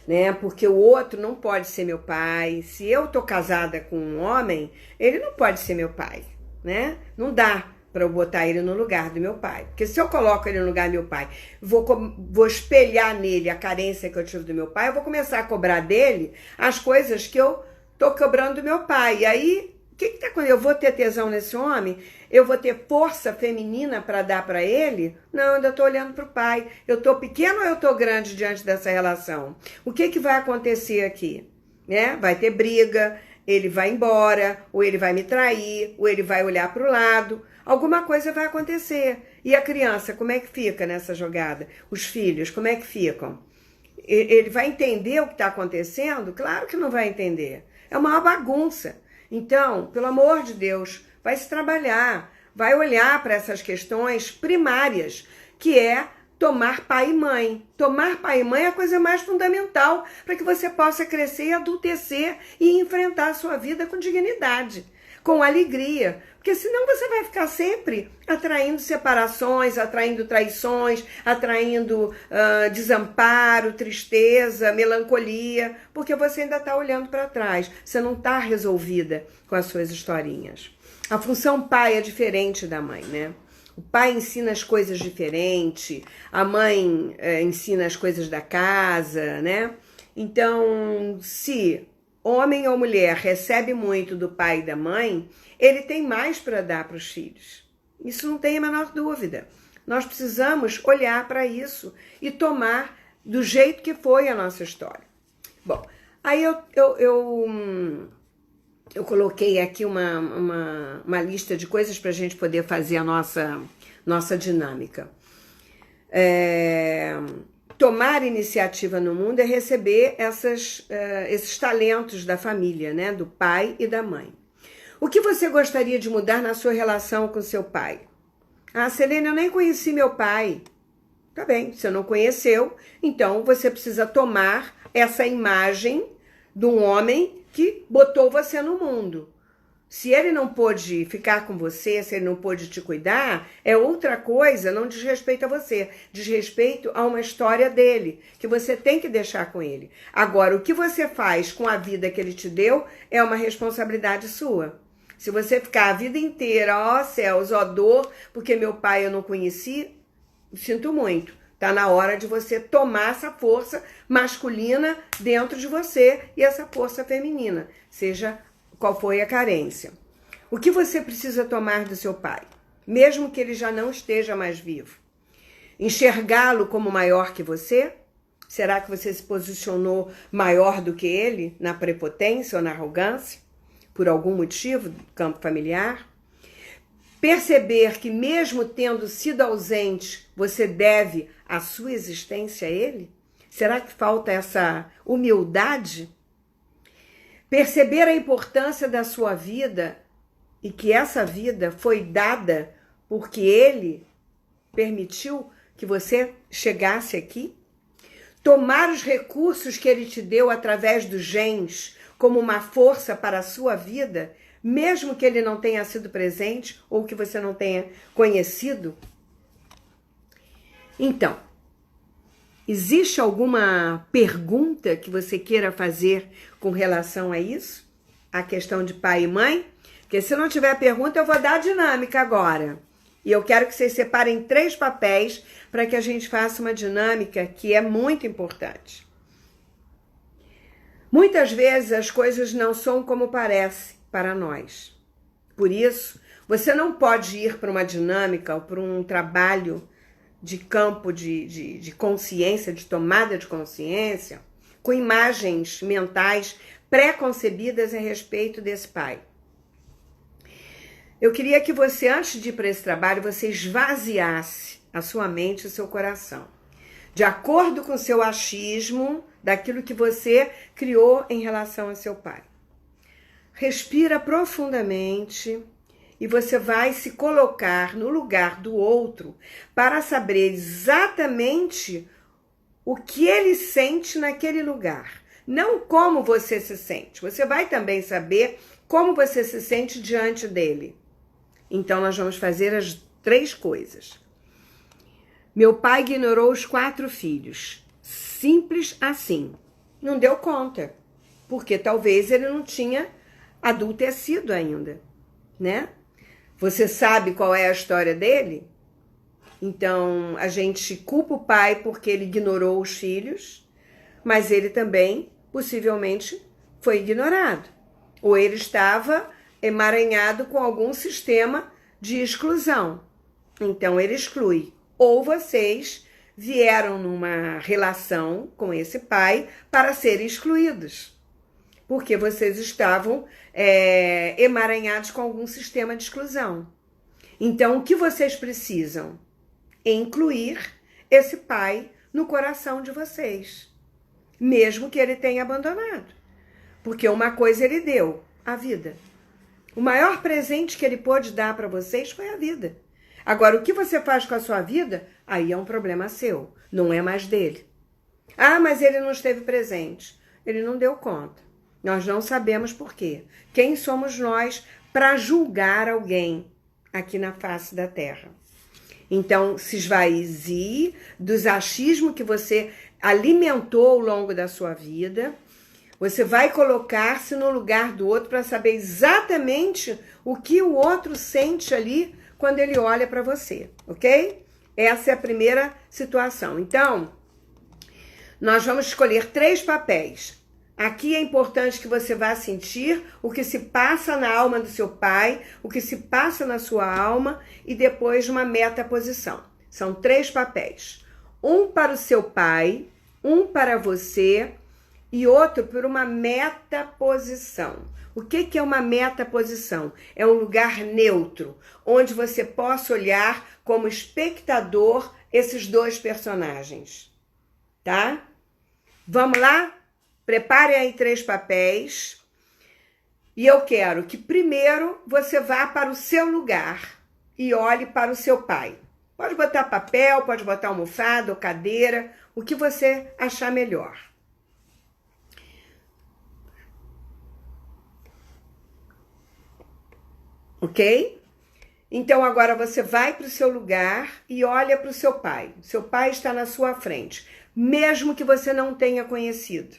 né? Porque o outro não pode ser meu pai. Se eu tô casada com um homem, ele não pode ser meu pai, né? Não dá para eu botar ele no lugar do meu pai. Porque se eu coloco ele no lugar do meu pai, vou espelhar nele a carência que eu tive do meu pai, eu vou começar a cobrar dele as coisas que eu tô cobrando do meu pai. E aí, o que tá acontecendo? Eu vou ter tesão nesse homem? Eu vou ter força feminina para dar para ele? Não, eu ainda tô olhando pro pai. Eu tô pequeno ou eu tô grande diante dessa relação? O que vai acontecer aqui? Né? Vai ter briga, ele vai embora, ou ele vai me trair, ou ele vai olhar pro lado. Alguma coisa vai acontecer. E a criança, como é que fica nessa jogada? Os filhos, como é que ficam? Ele vai entender o que está acontecendo? Claro que não vai entender. É uma bagunça. Então, pelo amor de Deus, vai se trabalhar, vai olhar para essas questões primárias, que é tomar pai e mãe. Tomar pai e mãe é a coisa mais fundamental para que você possa crescer e adultecer e enfrentar a sua vida com dignidade, com alegria. Porque senão você vai ficar sempre atraindo separações, atraindo traições, atraindo desamparo, tristeza, melancolia, porque você ainda está olhando para trás. Você não está resolvida com as suas historinhas. A função pai é diferente da mãe, né? O pai ensina as coisas diferentes, a mãe ensina as coisas da casa, né? Então, se homem ou mulher recebe muito do pai e da mãe, ele tem mais para dar para os filhos. Isso não tem a menor dúvida. Nós precisamos olhar para isso e tomar do jeito que foi a nossa história. Bom, aí eu coloquei aqui uma lista de coisas para a gente poder fazer a nossa dinâmica. Tomar iniciativa no mundo é receber esses talentos da família, né? Do pai e da mãe. O que você gostaria de mudar na sua relação com seu pai? Ah, Selene, eu nem conheci meu pai. Tá bem, você não conheceu, então você precisa tomar essa imagem de um homem que botou você no mundo. Se ele não pôde ficar com você, se ele não pôde te cuidar, é outra coisa, não diz respeito a você, diz respeito a uma história dele, que você tem que deixar com ele. Agora, o que você faz com a vida que ele te deu é uma responsabilidade sua. Se você ficar a vida inteira, ó céus, ó dor, porque meu pai eu não conheci, sinto muito. Tá na hora de você tomar essa força masculina dentro de você e essa força feminina, seja qual foi a carência. O que você precisa tomar do seu pai, mesmo que ele já não esteja mais vivo? Enxergá-lo como maior que você? Será que você se posicionou maior do que ele na prepotência ou na arrogância? Por algum motivo do campo familiar? Perceber que mesmo tendo sido ausente, você deve a sua existência a ele? Será que falta essa humildade? Perceber a importância da sua vida e que essa vida foi dada porque ele permitiu que você chegasse aqui? Tomar os recursos que ele te deu através dos genes como uma força para a sua vida, mesmo que ele não tenha sido presente ou que você não tenha conhecido? Então, existe alguma pergunta que você queira fazer com relação a isso? A questão de pai e mãe? Porque se não tiver pergunta, eu vou dar a dinâmica agora. E eu quero que vocês separem 3 papéis para que a gente faça uma dinâmica que é muito importante. Muitas vezes as coisas não são como parece para nós. Por isso, você não pode ir para uma dinâmica ou para um trabalho de campo de consciência, de tomada de consciência, com imagens mentais pré-concebidas a respeito desse pai. Eu queria que você, antes de ir para esse trabalho, você esvaziasse a sua mente e o seu coração, de acordo com o seu achismo, daquilo que você criou em relação a seu pai. Respira profundamente e você vai se colocar no lugar do outro para saber exatamente o que ele sente naquele lugar. Não como você se sente. Você vai também saber como você se sente diante dele. Então, nós vamos fazer as 3 coisas. Meu pai ignorou os 4 filhos. Simples assim. Não deu conta. Porque talvez ele não tinha adultecido ainda, né? Você sabe qual é a história dele? Então, a gente culpa o pai porque ele ignorou os filhos, mas ele também, possivelmente, foi ignorado. Ou ele estava emaranhado com algum sistema de exclusão. Então, ele exclui. Ou vocês vieram numa relação com esse pai para serem excluídos, porque vocês estavam emaranhados com algum sistema de exclusão. Então, o que vocês precisam? Incluir esse pai no coração de vocês, mesmo que ele tenha abandonado. Porque uma coisa ele deu, a vida. O maior presente que ele pôde dar para vocês foi a vida. Agora, o que você faz com a sua vida, aí é um problema seu, não é mais dele. Ah, mas ele não esteve presente. Ele não deu conta. Nós não sabemos por quê. Quem somos nós para julgar alguém aqui na face da Terra? Então, se esvazie dos achismos que você alimentou ao longo da sua vida. Você vai colocar-se no lugar do outro para saber exatamente o que o outro sente ali quando ele olha para você, ok? Essa é a primeira situação. Então, nós vamos escolher 3 papéis. Aqui é importante que você vá sentir o que se passa na alma do seu pai, o que se passa na sua alma e depois uma metaposição. São 3 papéis. Um para o seu pai, um para você e outro por uma metaposição. O que é uma metaposição? É um lugar neutro, onde você possa olhar como espectador esses 2 personagens, tá? Vamos lá? Prepare aí 3 papéis. E eu quero que primeiro você vá para o seu lugar e olhe para o seu pai. Pode botar papel, pode botar almofada ou cadeira, o que você achar melhor. Ok? Então agora você vai para o seu lugar e olha para o seu pai. Seu pai está na sua frente, mesmo que você não tenha conhecido.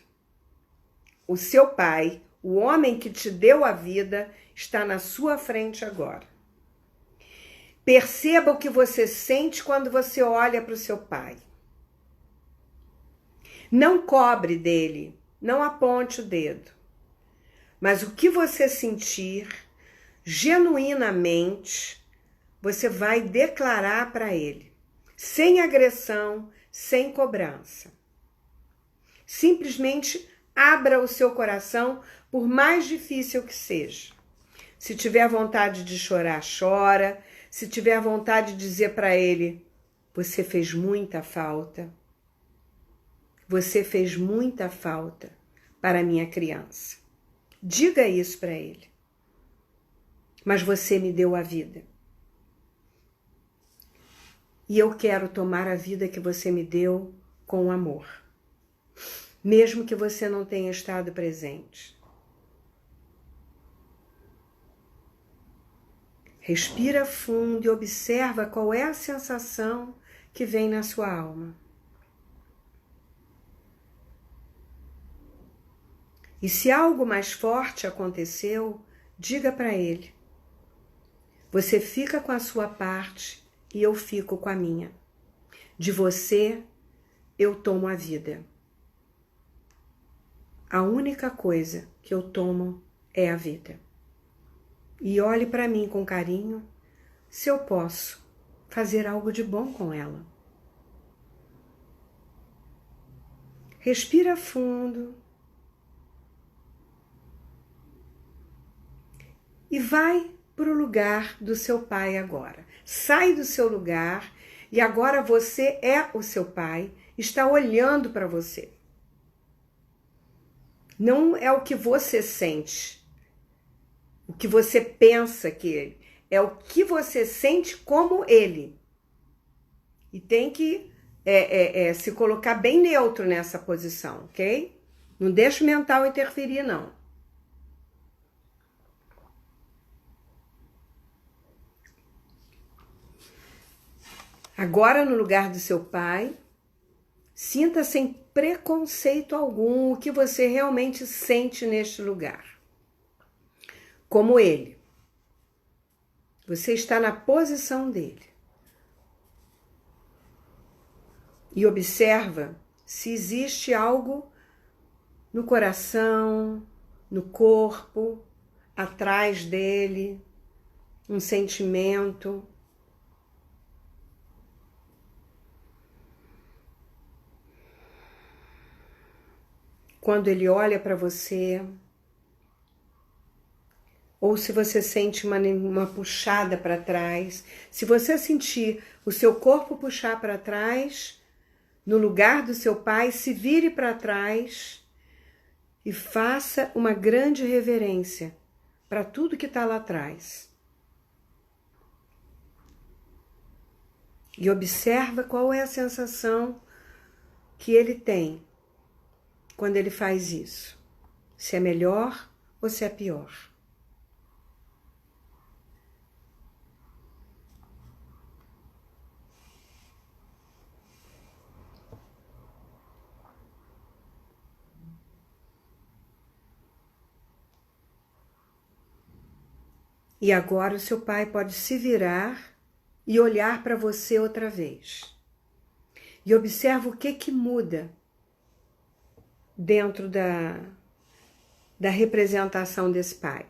O seu pai, o homem que te deu a vida, está na sua frente agora. Perceba o que você sente quando você olha para o seu pai. Não cobre dele, não aponte o dedo. Mas o que você sentir, genuinamente, você vai declarar para ele, sem agressão, sem cobrança. Simplesmente abra o seu coração, por mais difícil que seja. Se tiver vontade de chorar, chora. Se tiver vontade de dizer para ele, você fez muita falta. Você fez muita falta para a minha criança. Diga isso para ele. Mas você me deu a vida. E eu quero tomar a vida que você me deu com amor. Mesmo que você não tenha estado presente. Respira fundo e observa qual é a sensação que vem na sua alma. E se algo mais forte aconteceu, diga para ele. Você fica com a sua parte e eu fico com a minha. De você, eu tomo a vida. A única coisa que eu tomo é a vida. E olhe para mim com carinho, se eu posso fazer algo de bom com ela. Respira fundo. E vai para o lugar do seu pai agora. Sai do seu lugar e agora você é o seu pai, está olhando para você. Não é o que você sente, o que você pensa que ele, é o que você sente como ele. E tem que se colocar bem neutro nessa posição, ok? Não deixa o mental interferir, não. Agora, no lugar do seu pai, sinta sem preconceito algum o que você realmente sente neste lugar. Como ele. Você está na posição dele. E observa se existe algo no coração, no corpo, atrás dele, um sentimento. Quando ele olha para você, ou se você sente uma puxada para trás, se você sentir o seu corpo puxar para trás, no lugar do seu pai, se vire para trás e faça uma grande reverência para tudo que está lá atrás. E observa qual é a sensação que ele tem quando ele faz isso. Se é melhor ou se é pior. E agora o seu pai pode se virar e olhar para você outra vez. E observa o que muda dentro da representação desse pai.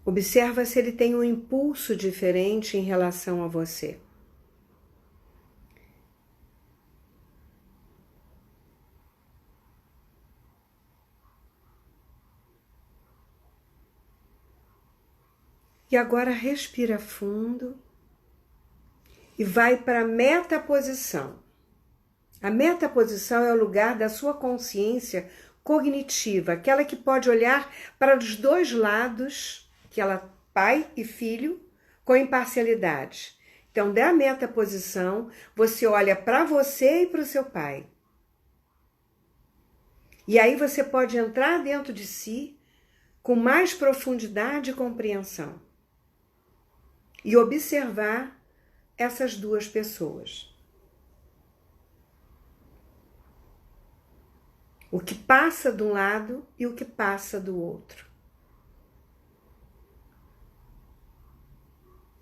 Observa se ele tem um impulso diferente em relação a você. E agora respira fundo e vai para a metaposição. A metaposição é o lugar da sua consciência cognitiva, aquela que pode olhar para os dois lados, que ela, pai e filho, com imparcialidade. Então, da metaposição, você olha para você e para o seu pai. E aí você pode entrar dentro de si com mais profundidade e compreensão. E observar essas duas pessoas. O que passa de um lado e o que passa do outro.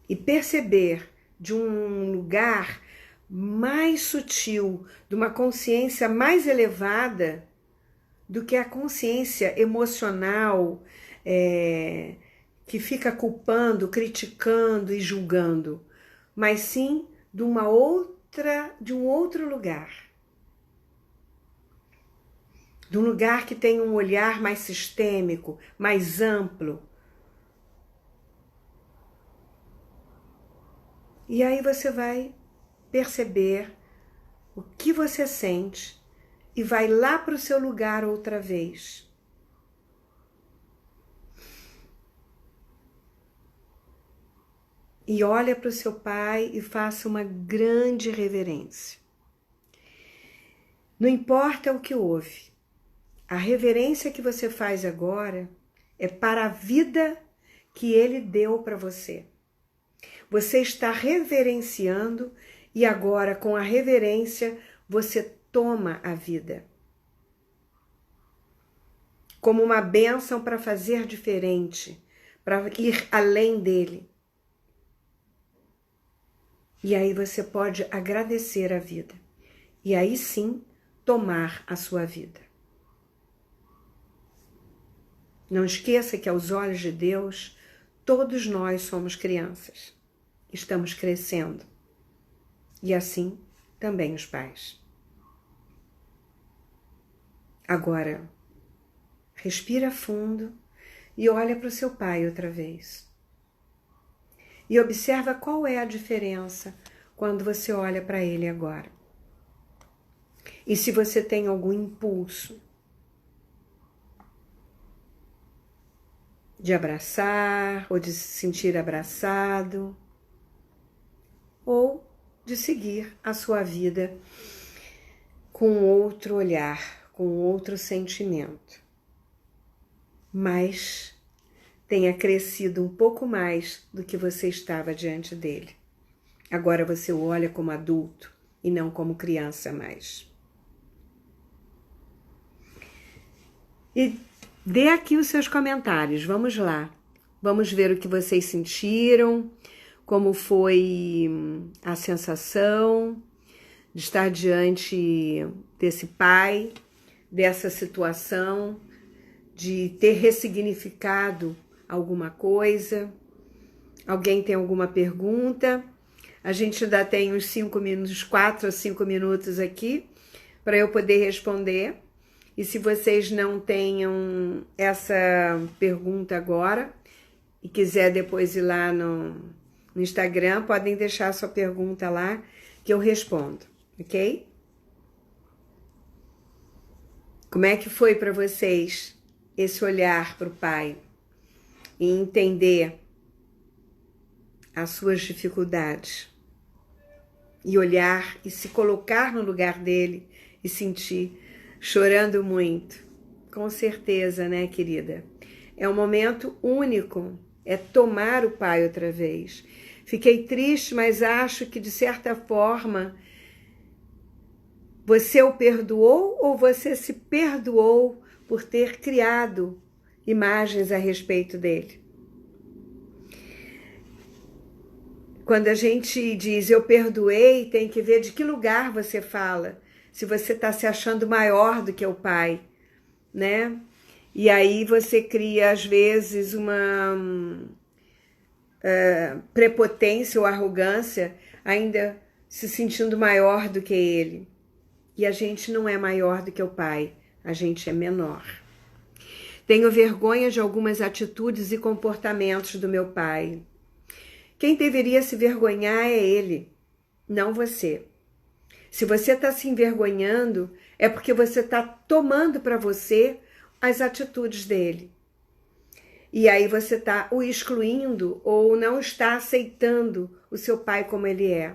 E perceber de um lugar mais sutil, de uma consciência mais elevada do que a consciência emocional, que fica culpando, criticando e julgando, mas sim de um outro lugar. De um lugar que tem um olhar mais sistêmico, mais amplo. E aí você vai perceber o que você sente e vai lá para o seu lugar outra vez. E olha para o seu pai e faça uma grande reverência. Não importa o que houve, a reverência que você faz agora é para a vida que ele deu para você. Você está reverenciando e agora, com a reverência, você toma a vida. Como uma bênção para fazer diferente, para ir além dele. E aí você pode agradecer a vida. E aí sim, tomar a sua vida. Não esqueça que aos olhos de Deus, Todos nós somos crianças. Estamos crescendo. E assim também os pais. Agora, respira fundo e olha para o seu pai outra vez. E observa qual é a diferença quando você olha para ele agora. E se você tem algum impulso de abraçar ou de se sentir abraçado ou de seguir a sua vida com outro olhar, com outro sentimento. Mas tenha crescido um pouco mais do que você estava diante dele. Agora você o olha como adulto e não como criança mais. E dê aqui os seus comentários, vamos lá. Vamos ver o que vocês sentiram, como foi a sensação de estar diante desse pai, dessa situação, de ter ressignificado alguma coisa. Alguém tem alguma pergunta? A gente ainda tem uns 5 minutos, 4 a 5 minutos aqui para eu poder responder. E se vocês não tenham essa pergunta agora e quiser depois ir lá no Instagram, podem deixar a sua pergunta lá que eu respondo, ok? Como é que foi para vocês esse olhar para o pai e entender as suas dificuldades e olhar e se colocar no lugar dele e sentir chorando muito? Com certeza, né, querida? É um momento único, é tomar o pai outra vez. Fiquei triste, mas acho que de certa forma você o perdoou ou você se perdoou por ter criado imagens a respeito dele. Quando a gente diz eu perdoei, tem que ver de que lugar você fala. Se você está se achando maior do que o pai, né? E aí você cria, às vezes, uma prepotência ou arrogância, ainda se sentindo maior do que ele. E a gente não é maior do que o pai, a gente é menor. Tenho vergonha de algumas atitudes e comportamentos do meu pai. Quem deveria se vergonhar é ele, não você. Se você está se envergonhando, é porque você está tomando para você as atitudes dele. E aí você está o excluindo ou não está aceitando o seu pai como ele é.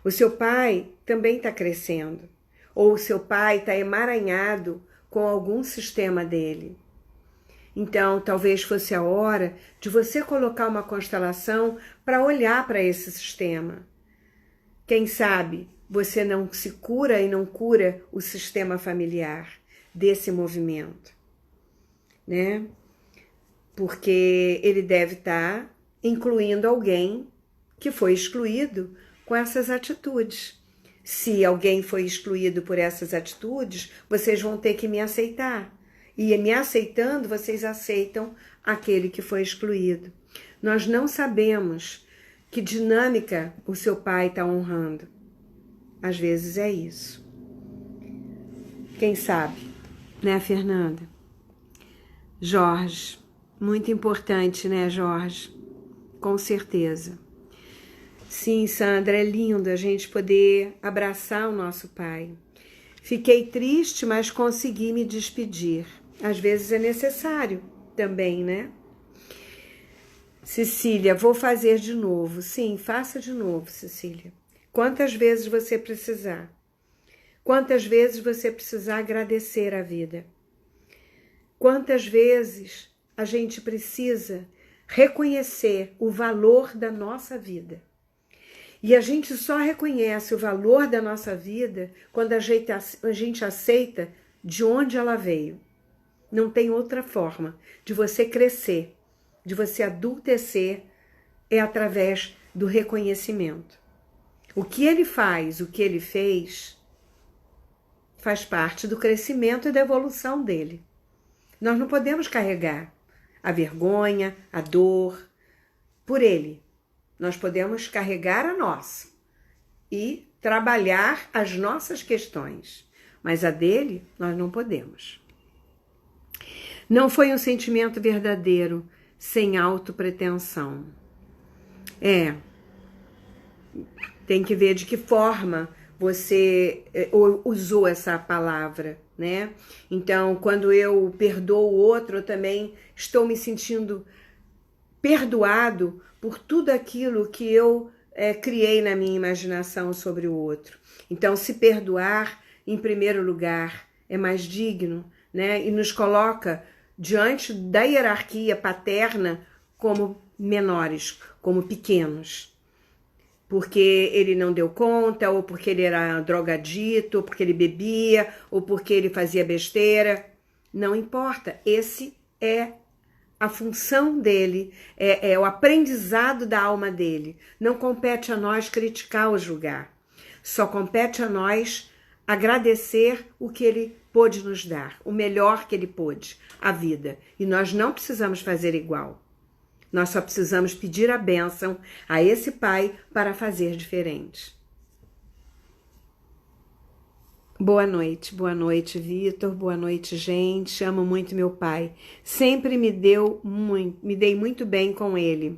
O seu pai também está crescendo. Ou o seu pai está emaranhado com algum sistema dele. Então, talvez fosse a hora de você colocar uma constelação para olhar para esse sistema. Quem sabe você não se cura e não cura o sistema familiar desse movimento, né? Porque ele deve estar incluindo alguém que foi excluído com essas atitudes. Se alguém foi excluído por essas atitudes, vocês vão ter que me aceitar. E me aceitando, vocês aceitam aquele que foi excluído. Nós não sabemos que dinâmica o seu pai está honrando. Às vezes é isso. Quem sabe, né, Fernanda? Jorge, muito importante, né, Jorge? Com certeza. Sim, Sandra, é lindo a gente poder abraçar o nosso pai. Fiquei triste, mas consegui me despedir. Às vezes é necessário também, né? Cecília, vou fazer de novo. Sim, faça de novo, Cecília. Quantas vezes você precisar. Quantas vezes você precisar agradecer a vida. Quantas vezes a gente precisa reconhecer o valor da nossa vida. E a gente só reconhece o valor da nossa vida quando a gente aceita de onde ela veio. Não tem outra forma de você crescer, de você adultecer, é através do reconhecimento. O que ele faz, o que ele fez, faz parte do crescimento e da evolução dele. Nós não podemos carregar a vergonha, a dor, por ele. Nós podemos carregar a nossa e trabalhar as nossas questões, mas a dele nós não podemos. Não foi um sentimento verdadeiro, sem autopretensão. Tem que ver de que forma você usou essa palavra, né? Então, quando eu perdoo o outro, eu também estou me sentindo perdoado por tudo aquilo que eu criei na minha imaginação sobre o outro. Então, se perdoar, em primeiro lugar, é mais digno, né? E nos coloca diante da hierarquia paterna como menores, como pequenos. Porque ele não deu conta, ou porque ele era drogadito, ou porque ele bebia, ou porque ele fazia besteira. Não importa, esse é a função dele, é o aprendizado da alma dele. Não compete a nós criticar ou julgar. Só compete a nós agradecer o que ele pôde nos dar, o melhor que ele pôde, a vida. E nós não precisamos fazer igual. Nós só precisamos pedir a bênção a esse pai para fazer diferente. Boa noite, Vitor, boa noite, gente. Amo muito meu pai. Sempre me dei muito bem com ele.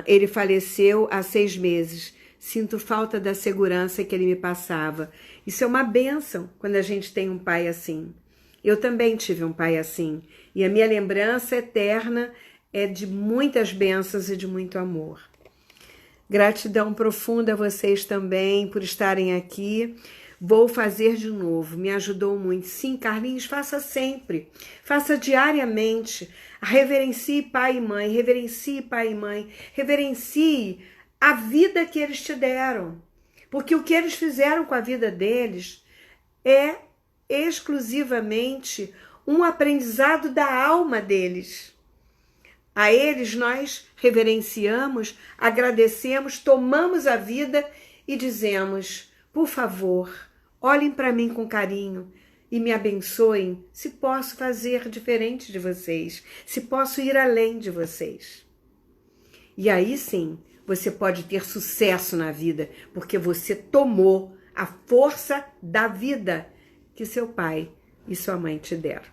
Ele faleceu há 6 meses. Sinto falta da segurança que ele me passava. Isso é uma bênção quando a gente tem um pai assim. Eu também tive um pai assim. E a minha lembrança eterna é de muitas bênçãos e de muito amor. Gratidão profunda a vocês também por estarem aqui. Vou fazer de novo, me ajudou muito. Sim, Carlinhos, faça sempre. Faça diariamente. Reverencie pai e mãe, reverencie pai e mãe. Reverencie a vida que eles te deram. Porque o que eles fizeram com a vida deles é exclusivamente um aprendizado da alma deles. A eles nós reverenciamos, agradecemos, tomamos a vida e dizemos: por favor, olhem para mim com carinho e me abençoem se posso fazer diferente de vocês, se posso ir além de vocês. E aí sim, você pode ter sucesso na vida, porque você tomou a força da vida que seu pai e sua mãe te deram.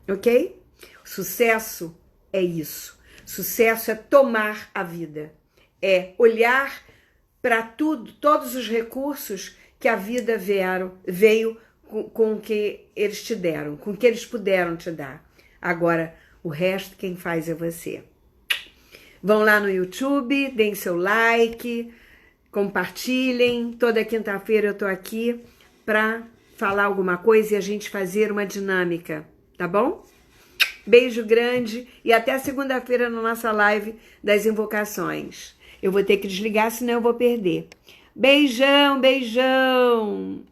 Ok? Sucesso é isso. Sucesso é tomar a vida. É olhar para tudo, todos os recursos que a vida veio com o que eles te deram, com o que eles puderam te dar. Agora, o resto quem faz é você. Vão lá no YouTube, deem seu like, compartilhem. Toda quinta-feira eu tô aqui para falar alguma coisa e a gente fazer uma dinâmica, tá bom? Beijo grande e até segunda-feira na nossa live das invocações. Eu vou ter que desligar, senão eu vou perder. Beijão, beijão!